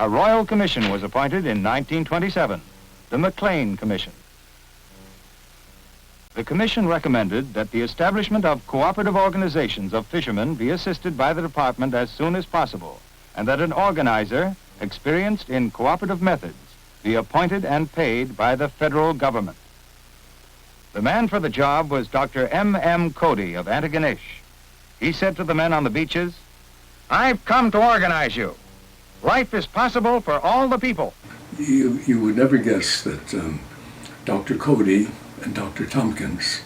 A royal commission was appointed in 1927, the McLean Commission. The commission recommended that the establishment of cooperative organizations of fishermen be assisted by the department as soon as possible, and that an organizer experienced in cooperative methods be appointed and paid by the federal government. The man for the job was Dr. M. Cody of Antigonish. He said to the men on the beaches, "I've come to organize you. Life is possible for all the people." You would never guess that Dr. Cody and Dr. Tompkins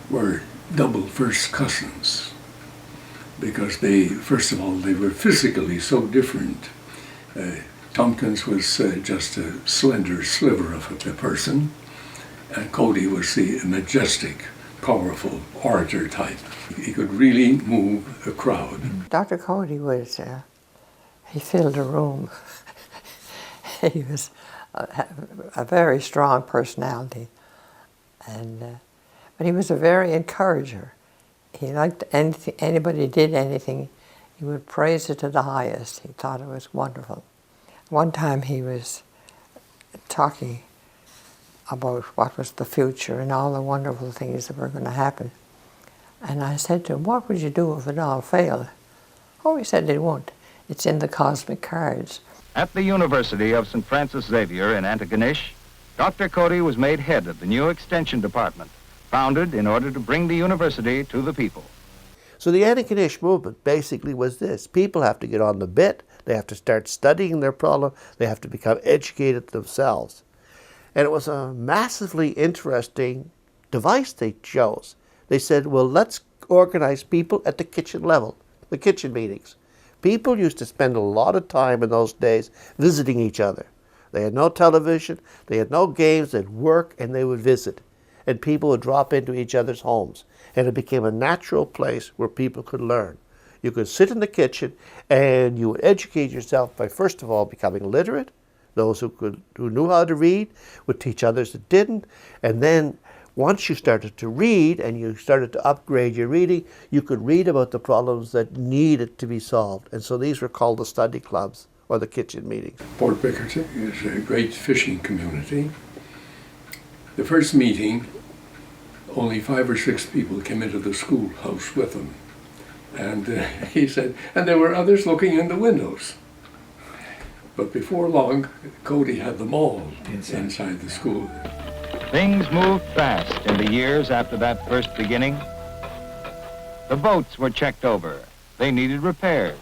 were double first cousins, because first of all, they were physically so different. Tompkins was just a slender sliver of a person, and Cody was the majestic, powerful orator type. He could really move a crowd. Dr. Cody was, he filled a room. He was a very strong personality, and but he was a very encourager. He liked anything, anybody did anything, he would praise it to the highest. He thought it was wonderful. One time he was talking about what was the future and all the wonderful things that were going to happen. And I said to him, "What would you do if it all failed?" "Oh," he said, "it won't. It's in the cosmic cards." At the University of St. Francis Xavier in Antigonish, Dr. Cody was made head of the new Extension Department, founded in order to bring the university to the people. So the Antigonish Movement basically was this. People have to get on the bit, they have to start studying their problem, they have to become educated themselves. And it was a massively interesting device they chose. They said, well, let's organize people at the kitchen level, the kitchen meetings. People used to spend a lot of time in those days visiting each other. They had no television, they had no games, they'd work and they would visit. And people would drop into each other's homes. And it became a natural place where people could learn. You could sit in the kitchen and you would educate yourself by, first of all, becoming literate. Those who knew how to read would teach others that didn't. And then once you started to read and you started to upgrade your reading, you could read about the problems that needed to be solved. And so these were called the study clubs or the kitchen meetings. Port Bickerton is a great fishing community. The first meeting, only 5 or 6 people came into the schoolhouse with him. And he said, and there were others looking in the windows. But before long, Cody had them all inside the school. Things moved fast in the years after that first beginning. The boats were checked over. They needed repairs.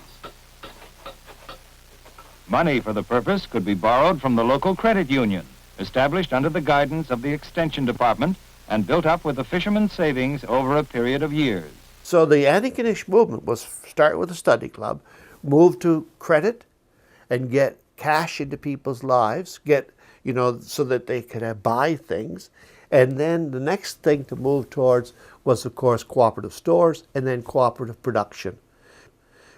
Money for the purpose could be borrowed from the local credit union, established under the guidance of the Extension Department and built up with the fishermen's savings over a period of years. So the Antigonish Movement was start with a study club, move to credit, and get cash into people's lives, get, so that they could buy things. And then the next thing to move towards was, of course, cooperative stores and then cooperative production.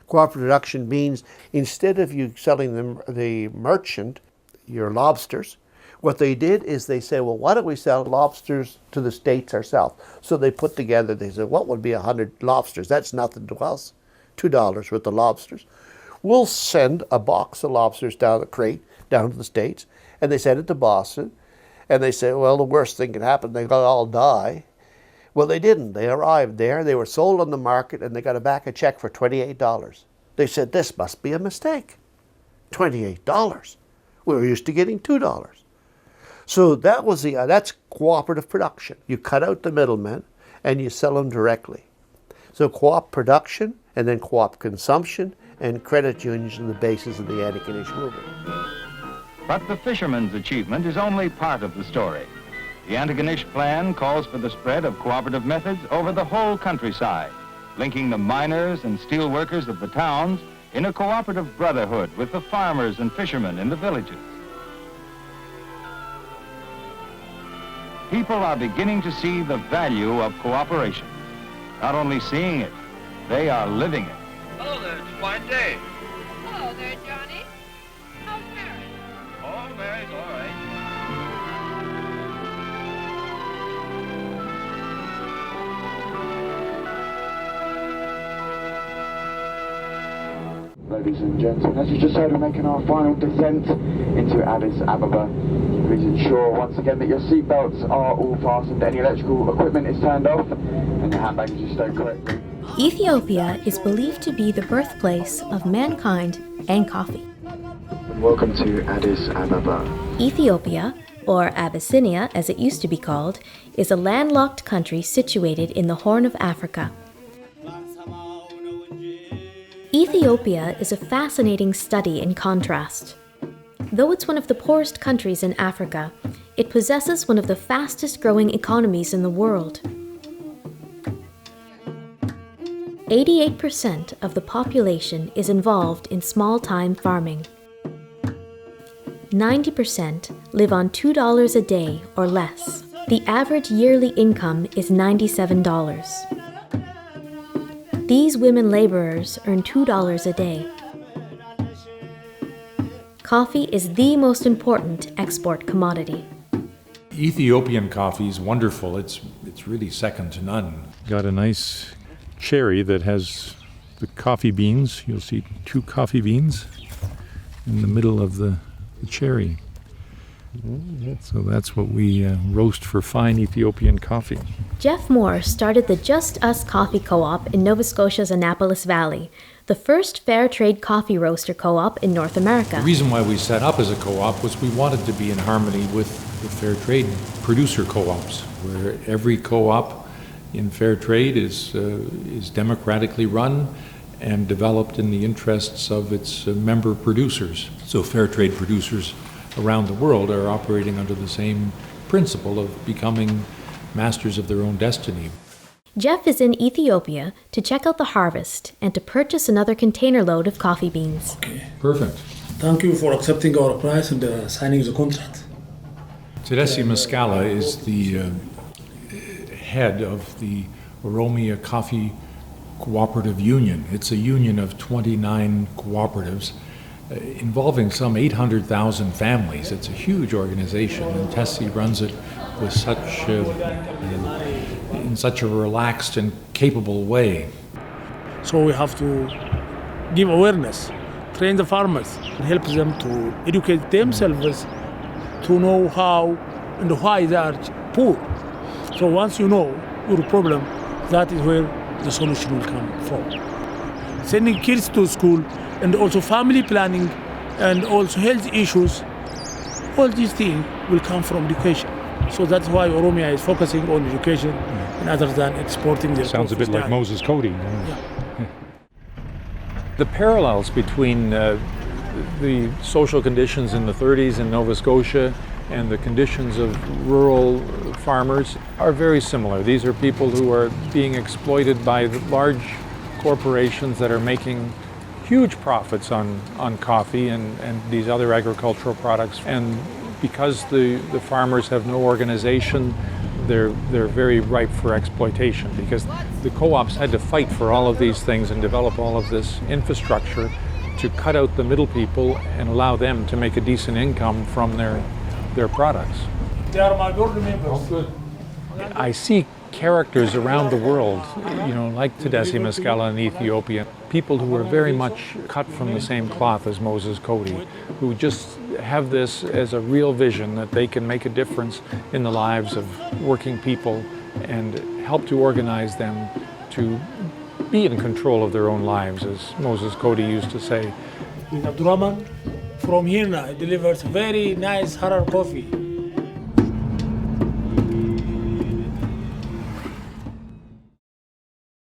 Cooperative production means instead of you selling the merchant your lobsters, what they did is they said, well, why don't we sell lobsters to the States ourselves? So they put together, they said, what would be 100 lobsters? That's nothing to us, $2 worth of lobsters. We'll send a box of lobsters down the crate, down to the States, and they sent it to Boston. And they said, well, the worst thing could happen, they all die. Well, they didn't. They arrived there, they were sold on the market, and they got back a check for $28. They said, this must be a mistake. $28. We were used to getting $2. So that was that's cooperative production. You cut out the middlemen and you sell them directly. So co-op production and then co-op consumption and credit unions are the basis of the Antigonish Movement. But the fishermen's achievement is only part of the story. The Antigonish plan calls for the spread of cooperative methods over the whole countryside, linking the miners and steel workers of the towns in a cooperative brotherhood with the farmers and fishermen in the villages. People are beginning to see the value of cooperation. Not only seeing it, they are living it. Hello there, it's a fine day. Hello there, Johnny. How's Mary? Oh, Mary's all right. The ladies and gentlemen. As you just heard, we're making our final descent into Addis Ababa. Please ensure once again that your seatbelts are all fastened, any electrical equipment is turned off, and your handbags are stowed correctly. Ethiopia is believed to be the birthplace of mankind and coffee. Welcome to Addis Ababa. Ethiopia, or Abyssinia as it used to be called, is a landlocked country situated in the Horn of Africa. Ethiopia is a fascinating study in contrast. Though it's one of the poorest countries in Africa, it possesses one of the fastest growing economies in the world. 88% of the population is involved in small-time farming. 90% live on $2 a day or less. The average yearly income is $97. These women laborers earn $2 a day. Coffee is the most important export commodity. Ethiopian coffee is wonderful. It's really second to none. Got a nice cherry that has the coffee beans. You'll see 2 coffee beans in the middle of the cherry. So that's what we roast for fine Ethiopian coffee. Jeff Moore started the Just Us Coffee Co-op in Nova Scotia's Annapolis Valley, the first fair trade coffee roaster co-op in North America. The reason why we set up as a co-op was we wanted to be in harmony with the fair trade producer co-ops, where every co-op in fair trade is democratically run and developed in the interests of its member producers. So fair trade producers around the world are operating under the same principle of becoming masters of their own destiny. Jeff is in Ethiopia to check out the harvest and to purchase another container load of coffee beans. Okay. Perfect. Thank you for accepting our price and signing the contract. Tedeschi Mascala is the head of the Oromia Coffee Cooperative Union. It's a union of 29 cooperatives involving some 800,000 families. It's a huge organization, and Tessie runs it with in such a relaxed and capable way. So we have to give awareness, train the farmers, and help them to educate themselves to know how and why they are poor. So once you know your problem, that is where the solution will come from. Sending kids to school and also family planning and also health issues, all these things will come from education. So that's why Oromia is focusing on education rather than exporting their Sounds a bit like Moses Cody. Yeah. The parallels between the social conditions in the 30s in Nova Scotia and the conditions of rural farmers are very similar. These are people who are being exploited by the large corporations that are making huge profits on coffee and these other agricultural products. And because the farmers have no organization, they're very ripe for exploitation, because the co-ops had to fight for all of these things and develop all of this infrastructure to cut out the middle people and allow them to make a decent income from their products. They are my board members. Oh, good. I see characters around the world, like Tedeschi Mascala in Ethiopia, people who are very much cut from the same cloth as Moses Cody, who just have this as a real vision that they can make a difference in the lives of working people and help to organize them to be in control of their own lives, as Moses Cody used to say. Abdurrahman from here now delivers very nice Harar coffee.